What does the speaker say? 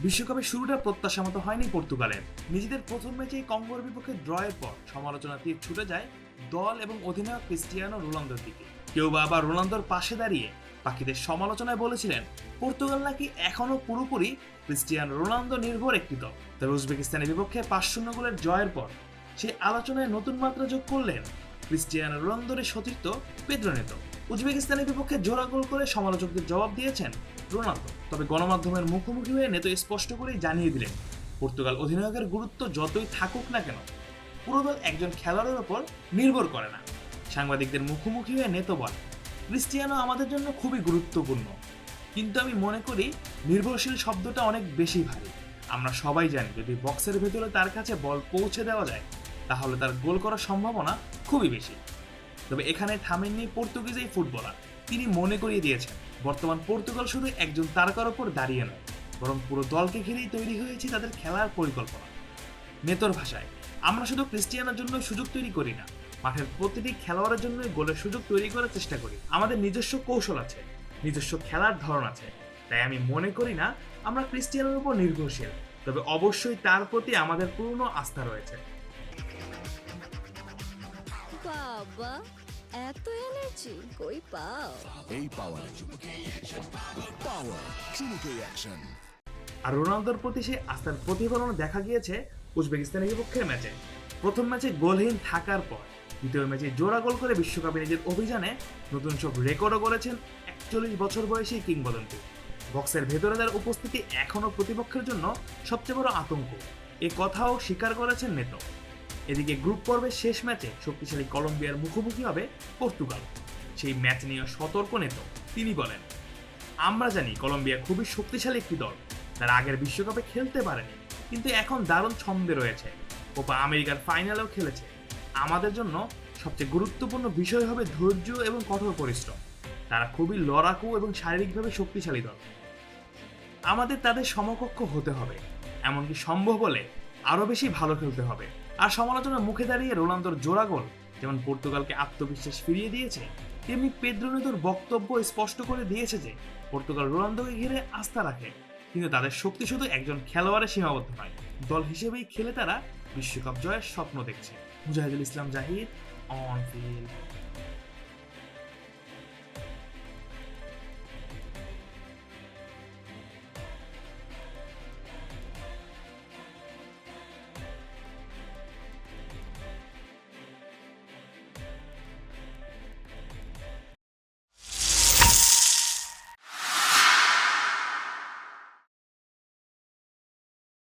বিশ্বকাপের শুরুটা প্রত্যাশা মতো হয়নি পর্তুগালের। নিজেদের প্রথম ম্যাচেই কঙ্গোর বিপক্ষে ড্রয়ের পর সমালোচনা তীর ছুটে যায় দল এবং অধিনায়ক ক্রিস্টিয়ানো রোনালদোর দিকে। কেউ বা আবার রোনালদোর পাশে দাঁড়িয়ে বাকিদের সমালোচনায় বলেছিলেন পর্তুগাল নাকি এখনো পুরোপুরি ক্রিস্টিয়ানো রোনালদো নির্ভর একটি দল। তবে উজবেকিস্তানের বিপক্ষে 5-0 গোলের জয়ের পর সেই আলোচনায় নতুন মাত্রা যোগ করলেন ক্রিস্টিয়ানো রোনালদোর সতীর্থ পেদ্রো নেতো। উজবেকিস্তানের বিপক্ষে জোড়া গোল করে সমালোচকদের জবাব দিয়েছেন রোনালদো। তবে গণমাধ্যমের মুখোমুখি হয়ে নেতো স্পষ্ট করেই জানিয়ে দিলেন পর্তুগাল অধিনায়কের গুরুত্ব যতই থাকুক না কেন পুরো দল একজন খেলোয়াড়ের ওপর নির্ভর করে না। সাংবাদিকদের মুখোমুখি হয়ে নেতো বলেন, ক্রিস্টিয়ানো আমাদের জন্য খুবই গুরুত্বপূর্ণ, কিন্তু আমি মনে করি নির্ভরশীল শব্দটা অনেক বেশি ভারী। আমরা সবাই জানি যদি বক্সের ভেতরে তার কাছে বল পৌঁছে দেওয়া যায় তাহলে তার গোল করার সম্ভাবনা খুবই বেশি। তবে এখানে থামেননি পর্তুগিজ এই ফুটবলার। তিনি মনে করিয়ে দিয়েছেন বর্তমান পর্তুগাল শুধু একজন তারকার ওপর দাঁড়িয়ে নয়, বরং পুরো দলকে ঘিরেই তৈরি হয়েছে তাদের খেলার পরিকল্পনা। নেতোর ভাষায়, আমরা শুধু ক্রিস্টিয়ানোর জন্য সুযোগ তৈরি করি না, মাঠের প্রতিটি খেলোয়াড়ের জন্যই গোলের সুযোগ তৈরি করার চেষ্টা করি। আমাদের নিজস্ব কৌশল আছে, নিজস্ব খেলার ধরন আছে, তাই আমি মনে করি না আমরা ক্রিস্টিয়ানোর উপর নির্ভরশীল। তবে অবশ্যই তার প্রতি আমাদের পূর্ণ আস্থা রয়েছে। বাবা, এত এনার্জি কই পাও? এই পাওয়ার চুমুকে অ্যাকশন। আর রোনালদোর প্রতি সেই আস্থার প্রতিফলন দেখা গিয়েছে উজবেকিস্তানের বিপক্ষের ম্যাচে। প্রথম ম্যাচে গোলহীন থাকার পর দ্বিতীয় ম্যাচে জোড়া গোল করে বিশ্বকাপে নিজের অভিযানে নতুন সব রেকর্ডও করেছেন 41 বছর বয়সী কিংবদন্তি। বক্সের ভেতরে তার উপস্থিতি এখনও প্রতিপক্ষের জন্য সবচেয়ে বড় আতঙ্ক, এ কথাও স্বীকার করেছেন নেতো। এদিকে গ্রুপ পর্বের শেষ ম্যাচে শক্তিশালী কলম্বিয়ার মুখোমুখি হবে পর্তুগাল। সেই ম্যাচ নিয়ে সতর্ক নেতো। তিনি বলেন, আমরা জানি কলম্বিয়া খুবই শক্তিশালী একটি দল, তারা আগের বিশ্বকাপে খেলতে পারেনি, কিন্তু এখন দারুণ ছন্দে রয়েছে, কোপা আমেরিকার ফাইনালেও খেলেছে। আমাদের জন্য সবচেয়ে গুরুত্বপূর্ণ বিষয় হবে ধৈর্য এবং কঠোর পরিশ্রম। তারা খুবই লড়াকু এবং শারীরিকভাবে শক্তিশালী দল। আমাদের তাদের সমকক্ষ হতে হবে, এমনকি সম্ভব হলে আরও বেশি ভালো খেলতে হবে। আর সমালোচনার মুখে দাঁড়িয়ে রোনালদোর জোড়া গোল যেমন পর্তুগালকে আত্মবিশ্বাস ফিরিয়ে দিয়েছে, তেমনি পেদ্রো নেতোর বক্তব্য স্পষ্ট করে দিয়েছে যে পর্তুগাল রোনালদোকে ঘিরে আস্থা রাখে, কিন্তু তাদের শক্তি শুধু একজন খেলোয়াড়ে সীমাবদ্ধ নয়, দল হিসেবেই খেলে তারা বিশ্বকাপ জয়ের স্বপ্ন দেখছে। Mujahidul Islam Zahid, on field.